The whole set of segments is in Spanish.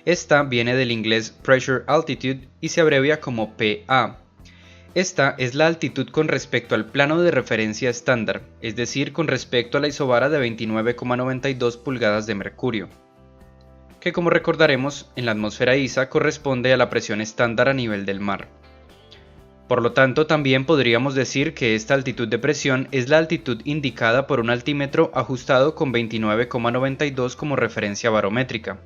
Esta viene del inglés Pressure Altitude y se abrevia como PA. Esta es la altitud con respecto al plano de referencia estándar, es decir, con respecto a la isobara de 29,92 pulgadas de mercurio, que como recordaremos en la atmósfera ISA corresponde a la presión estándar a nivel del mar. Por lo tanto, también podríamos decir que esta altitud de presión es la altitud indicada por un altímetro ajustado con 29,92 como referencia barométrica.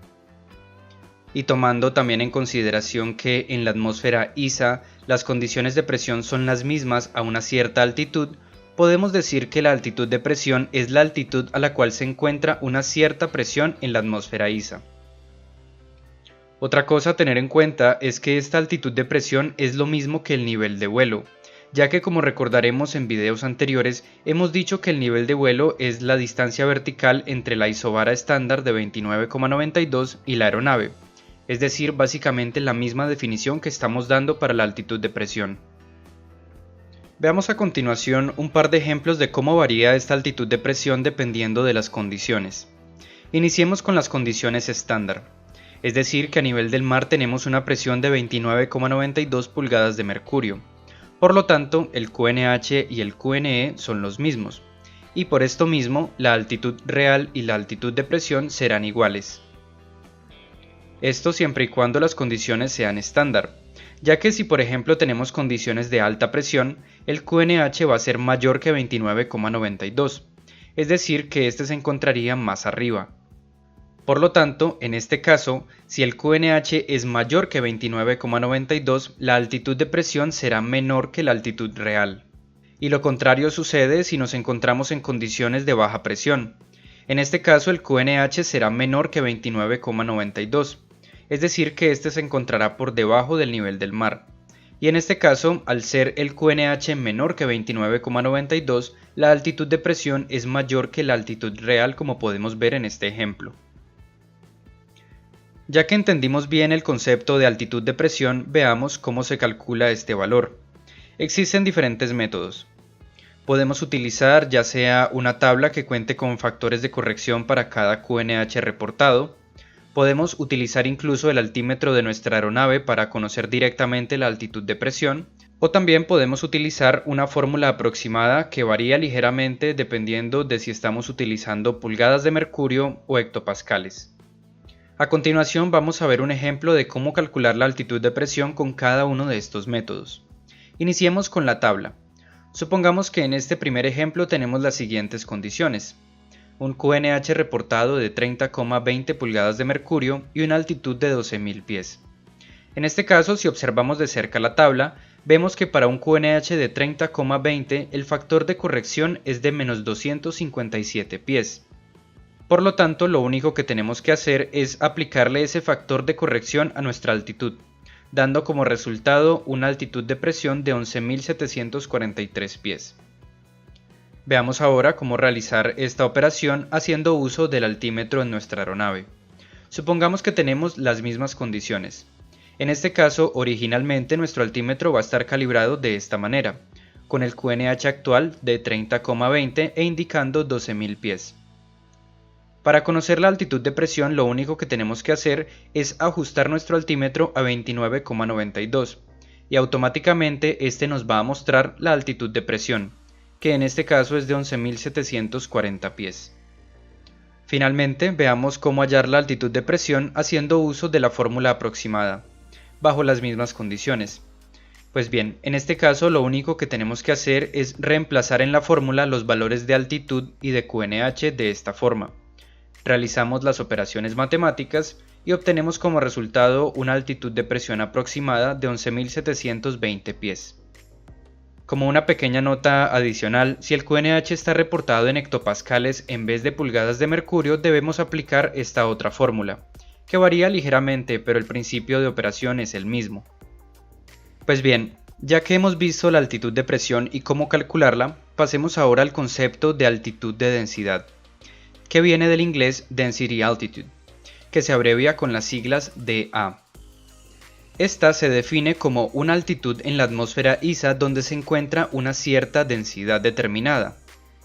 Y tomando también en consideración que en la atmósfera ISA las condiciones de presión son las mismas a una cierta altitud, podemos decir que la altitud de presión es la altitud a la cual se encuentra una cierta presión en la atmósfera ISA. Otra cosa a tener en cuenta es que esta altitud de presión es lo mismo que el nivel de vuelo, ya que como recordaremos en videos anteriores hemos dicho que el nivel de vuelo es la distancia vertical entre la isobara estándar de 29,92 y la aeronave. Es decir, básicamente la misma definición que estamos dando para la altitud de presión. Veamos a continuación un par de ejemplos de cómo varía esta altitud de presión dependiendo de las condiciones. Iniciemos con las condiciones estándar, es decir que a nivel del mar tenemos una presión de 29,92 pulgadas de mercurio. Por lo tanto, el QNH y el QNE son los mismos, y por esto mismo la altitud real y la altitud de presión serán iguales. Esto siempre y cuando las condiciones sean estándar, ya que si por ejemplo tenemos condiciones de alta presión, el QNH va a ser mayor que 29,92, es decir que este se encontraría más arriba. Por lo tanto, en este caso, si el QNH es mayor que 29,92, la altitud de presión será menor que la altitud real. Y lo contrario sucede si nos encontramos en condiciones de baja presión. En este caso el QNH será menor que 29,92. Es decir que este se encontrará por debajo del nivel del mar. Y en este caso, al ser el QNH menor que 29,92, la altitud de presión es mayor que la altitud real como podemos ver en este ejemplo. Ya que entendimos bien el concepto de altitud de presión, veamos cómo se calcula este valor. Existen diferentes métodos. Podemos utilizar ya sea una tabla que cuente con factores de corrección para cada QNH reportado. Podemos utilizar incluso el altímetro de nuestra aeronave para conocer directamente la altitud de presión, o también podemos utilizar una fórmula aproximada que varía ligeramente dependiendo de si estamos utilizando pulgadas de mercurio o hectopascales. A continuación vamos a ver un ejemplo de cómo calcular la altitud de presión con cada uno de estos métodos. Iniciemos con la tabla. Supongamos que en este primer ejemplo tenemos las siguientes condiciones. Un QNH reportado de 30,20 pulgadas de mercurio y una altitud de 12.000 pies. En este caso, si observamos de cerca la tabla, vemos que para un QNH de 30,20 el factor de corrección es de menos 257 pies. Por lo tanto, lo único que tenemos que hacer es aplicarle ese factor de corrección a nuestra altitud, dando como resultado una altitud de presión de 11.743 pies. Veamos ahora cómo realizar esta operación haciendo uso del altímetro en nuestra aeronave. Supongamos que tenemos las mismas condiciones. En este caso, originalmente nuestro altímetro va a estar calibrado de esta manera, con el QNH actual de 30,20 e indicando 12.000 pies. Para conocer la altitud de presión, lo único que tenemos que hacer es ajustar nuestro altímetro a 29,92 y automáticamente este nos va a mostrar la altitud de presión, que en este caso es de 11.740 pies. Finalmente, veamos cómo hallar la altitud de presión haciendo uso de la fórmula aproximada, bajo las mismas condiciones. Pues bien, en este caso lo único que tenemos que hacer es reemplazar en la fórmula los valores de altitud y de QNH de esta forma. Realizamos las operaciones matemáticas y obtenemos como resultado una altitud de presión aproximada de 11.720 pies. Como una pequeña nota adicional, si el QNH está reportado en hectopascales en vez de pulgadas de mercurio, debemos aplicar esta otra fórmula, que varía ligeramente, pero el principio de operación es el mismo. Pues bien, ya que hemos visto la altitud de presión y cómo calcularla, pasemos ahora al concepto de altitud de densidad, que viene del inglés Density Altitude, que se abrevia con las siglas DA. Esta se define como una altitud en la atmósfera ISA donde se encuentra una cierta densidad determinada.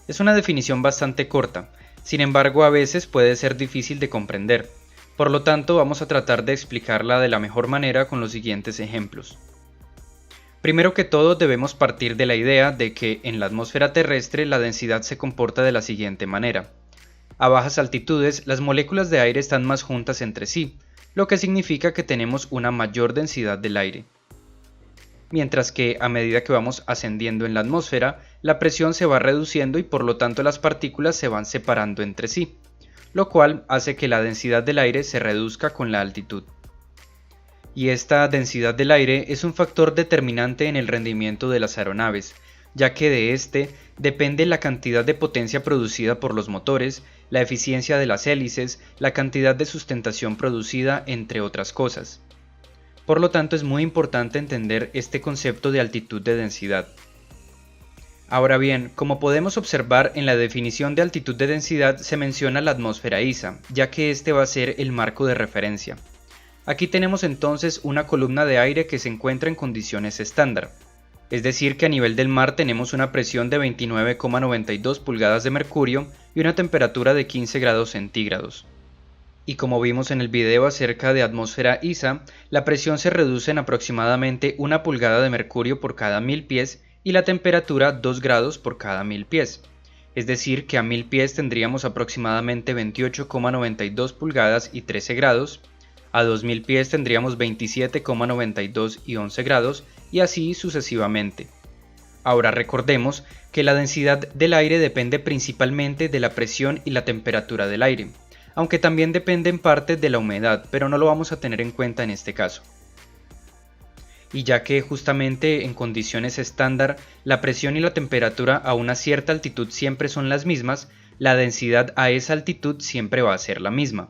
Es una definición bastante corta, sin embargo a veces puede ser difícil de comprender. Por lo tanto, vamos a tratar de explicarla de la mejor manera con los siguientes ejemplos. Primero que todo, debemos partir de la idea de que en la atmósfera terrestre la densidad se comporta de la siguiente manera. A bajas altitudes, las moléculas de aire están más juntas entre sí, lo que significa que tenemos una mayor densidad del aire. Mientras que a medida que vamos ascendiendo en la atmósfera, la presión se va reduciendo y por lo tanto las partículas se van separando entre sí, lo cual hace que la densidad del aire se reduzca con la altitud. Y esta densidad del aire es un factor determinante en el rendimiento de las aeronaves, ya que de este depende la cantidad de potencia producida por los motores, la eficiencia de las hélices, la cantidad de sustentación producida, entre otras cosas. Por lo tanto, es muy importante entender este concepto de altitud de densidad. Ahora bien, como podemos observar en la definición de altitud de densidad se menciona la atmósfera ISA, ya que este va a ser el marco de referencia. Aquí tenemos entonces una columna de aire que se encuentra en condiciones estándar, es decir que a nivel del mar tenemos una presión de 29,92 pulgadas de mercurio y una temperatura de 15 grados centígrados. Y como vimos en el video acerca de atmósfera ISA, la presión se reduce en aproximadamente 1 pulgada de mercurio por cada 1000 pies y la temperatura 2 grados por cada 1000 pies. Es decir que a 1000 pies tendríamos aproximadamente 28,92 pulgadas y 13 grados, a 2000 pies tendríamos 27,92 y 11 grados y así sucesivamente. Ahora recordemos que la densidad del aire depende principalmente de la presión y la temperatura del aire, aunque también depende en parte de la humedad, pero no lo vamos a tener en cuenta en este caso. Y ya que justamente en condiciones estándar la presión y la temperatura a una cierta altitud siempre son las mismas, la densidad a esa altitud siempre va a ser la misma.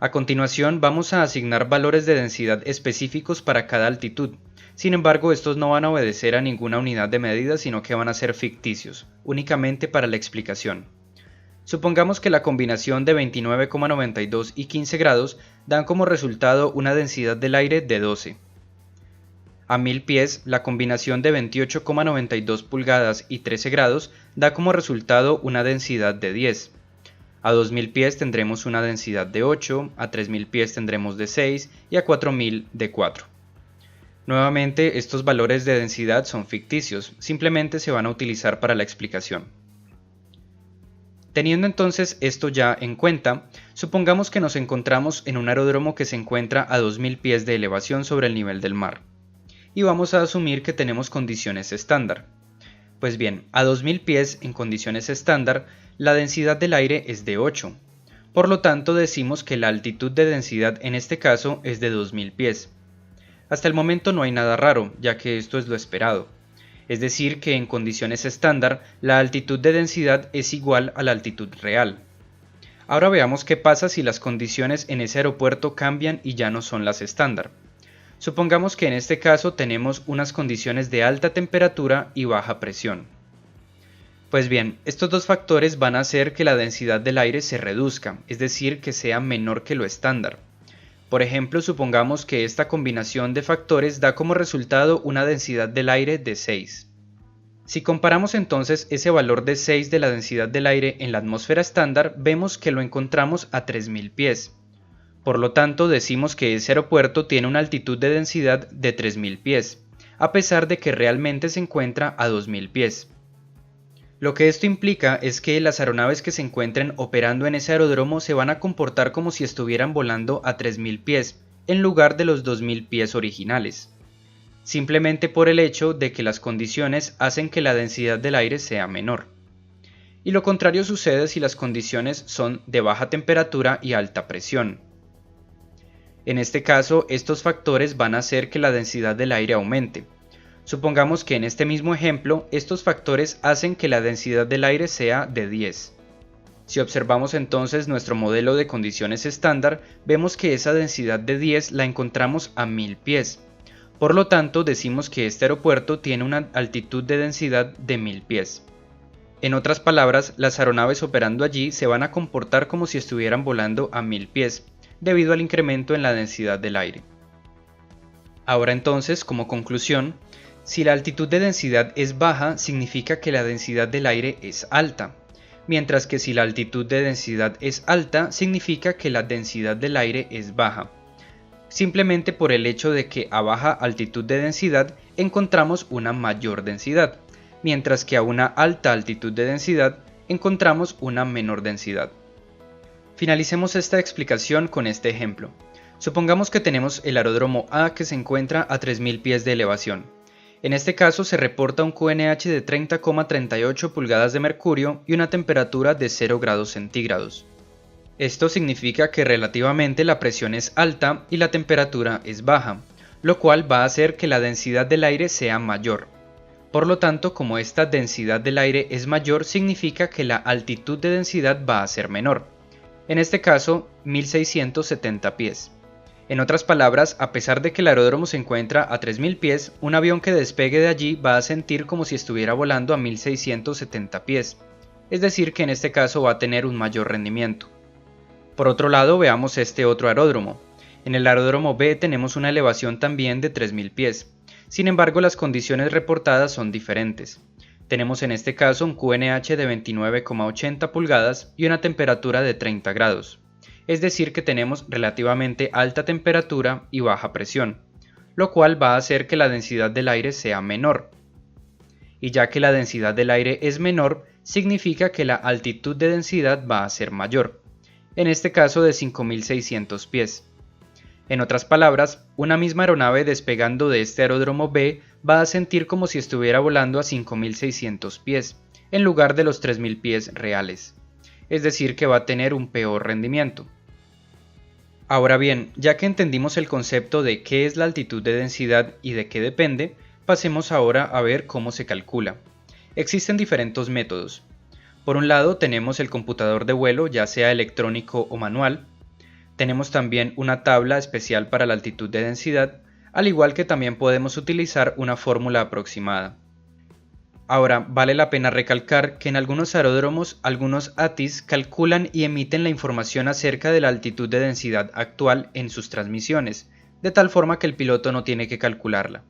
A continuación vamos a asignar valores de densidad específicos para cada altitud. Sin embargo, estos no van a obedecer a ninguna unidad de medida, sino que van a ser ficticios, únicamente para la explicación. Supongamos que la combinación de 29,92 y 15 grados dan como resultado una densidad del aire de 12. A 1000 pies, la combinación de 28,92 pulgadas y 13 grados da como resultado una densidad de 10. A 2000 pies tendremos una densidad de 8, a 3000 pies tendremos de 6 y a 4000 de 4. Nuevamente, estos valores de densidad son ficticios, simplemente se van a utilizar para la explicación. Teniendo entonces esto ya en cuenta, supongamos que nos encontramos en un aeródromo que se encuentra a 2000 pies de elevación sobre el nivel del mar. Y vamos a asumir que tenemos condiciones estándar. Pues bien, a 2000 pies en condiciones estándar, la densidad del aire es de 8. Por lo tanto, decimos que la altitud de densidad en este caso es de 2000 pies. Hasta el momento no hay nada raro, ya que esto es lo esperado. Es decir, que en condiciones estándar, la altitud de densidad es igual a la altitud real. Ahora veamos qué pasa si las condiciones en ese aeropuerto cambian y ya no son las estándar. Supongamos que en este caso tenemos unas condiciones de alta temperatura y baja presión. Pues bien, estos dos factores van a hacer que la densidad del aire se reduzca, es decir, que sea menor que lo estándar. Por ejemplo, supongamos que esta combinación de factores da como resultado una densidad del aire de 6. Si comparamos entonces ese valor de 6 de la densidad del aire en la atmósfera estándar, vemos que lo encontramos a 3000 pies. Por lo tanto, decimos que ese aeropuerto tiene una altitud de densidad de 3000 pies, a pesar de que realmente se encuentra a 2000 pies. Lo que esto implica es que las aeronaves que se encuentren operando en ese aeródromo se van a comportar como si estuvieran volando a 3000 pies, en lugar de los 2000 pies originales, simplemente por el hecho de que las condiciones hacen que la densidad del aire sea menor. Y lo contrario sucede si las condiciones son de baja temperatura y alta presión. En este caso, estos factores van a hacer que la densidad del aire aumente. Supongamos que en este mismo ejemplo, estos factores hacen que la densidad del aire sea de 10. Si observamos entonces nuestro modelo de condiciones estándar, vemos que esa densidad de 10 la encontramos a 1000 pies. Por lo tanto, decimos que este aeropuerto tiene una altitud de densidad de 1000 pies. En otras palabras, las aeronaves operando allí se van a comportar como si estuvieran volando a 1000 pies, debido al incremento en la densidad del aire. Ahora entonces, como conclusión, si la altitud de densidad es baja, significa que la densidad del aire es alta. mientras que si la altitud de densidad es alta, significa que la densidad del aire es baja, simplemente por el hecho de que a baja altitud de densidad encontramos una mayor densidad, mientras que a una alta altitud de densidad encontramos una menor densidad. Finalicemos esta explicación con este ejemplo. Supongamos que tenemos el aeródromo A que se encuentra a 3000 pies de elevación. En este caso se reporta un QNH de 30,38 pulgadas de mercurio y una temperatura de 0 grados centígrados. Esto significa que relativamente la presión es alta y la temperatura es baja, lo cual va a hacer que la densidad del aire sea mayor. Por lo tanto, como esta densidad del aire es mayor, significa que la altitud de densidad va a ser menor. En este caso, 1670 pies. En otras palabras, a pesar de que el aeródromo se encuentra a 3000 pies, un avión que despegue de allí va a sentir como si estuviera volando a 1670 pies, es decir que en este caso va a tener un mayor rendimiento. Por otro lado, veamos este otro aeródromo. En el aeródromo B tenemos una elevación también de 3000 pies, sin embargo las condiciones reportadas son diferentes. Tenemos en este caso un QNH de 29,80 pulgadas y una temperatura de 30 grados. Es decir que tenemos relativamente alta temperatura y baja presión, lo cual va a hacer que la densidad del aire sea menor. Y ya que la densidad del aire es menor, significa que la altitud de densidad va a ser mayor, en este caso de 5600 pies. En otras palabras, una misma aeronave despegando de este aeródromo B va a sentir como si estuviera volando a 5600 pies, en lugar de los 3000 pies reales. Es decir que va a tener un peor rendimiento. Ahora bien, ya que entendimos el concepto de qué es la altitud de densidad y de qué depende, pasemos ahora a ver cómo se calcula. Existen diferentes métodos. Por un lado tenemos el computador de vuelo, ya sea electrónico o manual. Tenemos también una tabla especial para la altitud de densidad, al igual que también podemos utilizar una fórmula aproximada. Ahora, vale la pena recalcar que en algunos aeródromos, algunos ATIS calculan y emiten la información acerca de la altitud de densidad actual en sus transmisiones, de tal forma que el piloto no tiene que calcularla.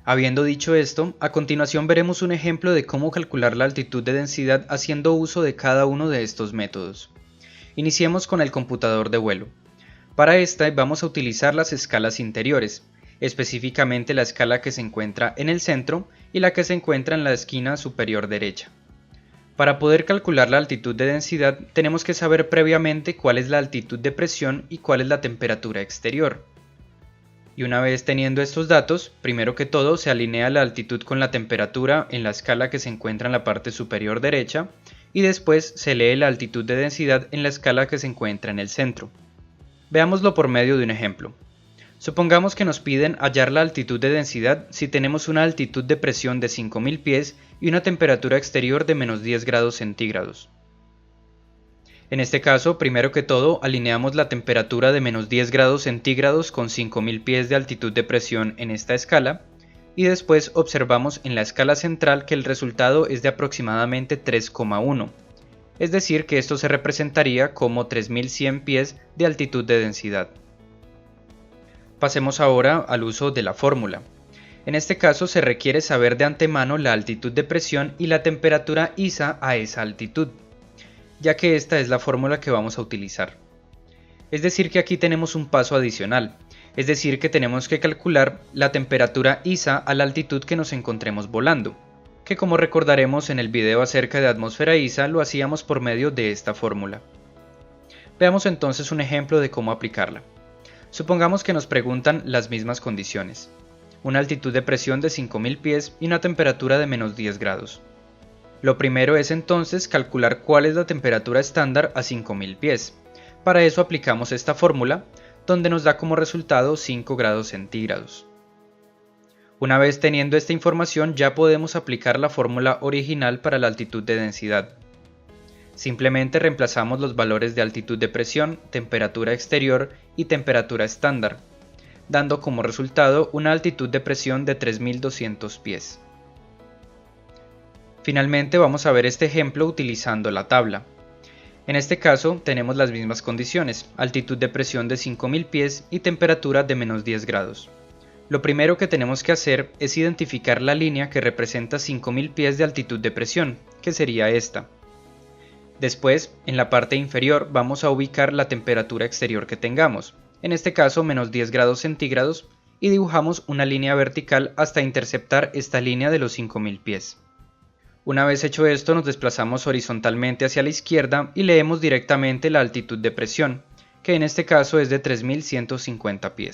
Habiendo dicho esto, a continuación veremos un ejemplo de cómo calcular la altitud de densidad haciendo uso de cada uno de estos métodos. Iniciemos con el computador de vuelo. Para esta vamos a utilizar las escalas interiores, específicamente la escala que se encuentra en el centro y la que se encuentra en la esquina superior derecha. Para poder calcular la altitud de densidad tenemos que saber previamente cuál es la altitud de presión y cuál es la temperatura exterior. Y una vez teniendo estos datos, primero que todo se alinea la altitud con la temperatura en la escala que se encuentra en la parte superior derecha y después se lee la altitud de densidad en la escala que se encuentra en el centro. Veámoslo por medio de un ejemplo. Supongamos que nos piden hallar la altitud de densidad si tenemos una altitud de presión de 5000 pies y una temperatura exterior de menos 10 grados centígrados. En este caso, primero que todo, alineamos la temperatura de menos 10 grados centígrados con 5000 pies de altitud de presión en esta escala, y después observamos en la escala central que el resultado es de aproximadamente 3,1, es decir que esto se representaría como 3100 pies de altitud de densidad. Pasemos ahora al uso de la fórmula. En este caso se requiere saber de antemano la altitud de presión y la temperatura ISA a esa altitud, ya que esta es la fórmula que vamos a utilizar. Es decir que aquí tenemos un paso adicional, es decir que tenemos que calcular la temperatura ISA a la altitud que nos encontremos volando, que como recordaremos en el video acerca de atmósfera ISA lo hacíamos por medio de esta fórmula. Veamos entonces un ejemplo de cómo aplicarla. Supongamos que nos preguntan las mismas condiciones, una altitud de presión de 5000 pies y una temperatura de menos 10 grados. Lo primero es entonces calcular cuál es la temperatura estándar a 5000 pies. Para eso aplicamos esta fórmula, donde nos da como resultado 5 grados centígrados. Una vez teniendo esta información ya podemos aplicar la fórmula original para la altitud de densidad. Simplemente reemplazamos los valores de altitud de presión, temperatura exterior y temperatura estándar, dando como resultado una altitud de presión de 3200 pies. Finalmente vamos a ver este ejemplo utilizando la tabla. En este caso tenemos las mismas condiciones, altitud de presión de 5000 pies y temperatura de menos 10 grados. Lo primero que tenemos que hacer es identificar la línea que representa 5000 pies de altitud de presión, que sería esta. Después, en la parte inferior vamos a ubicar la temperatura exterior que tengamos, en este caso menos 10 grados centígrados, y dibujamos una línea vertical hasta interceptar esta línea de los 5000 pies. Una vez hecho esto, nos desplazamos horizontalmente hacia la izquierda y leemos directamente la altitud de presión, que en este caso es de 3150 pies.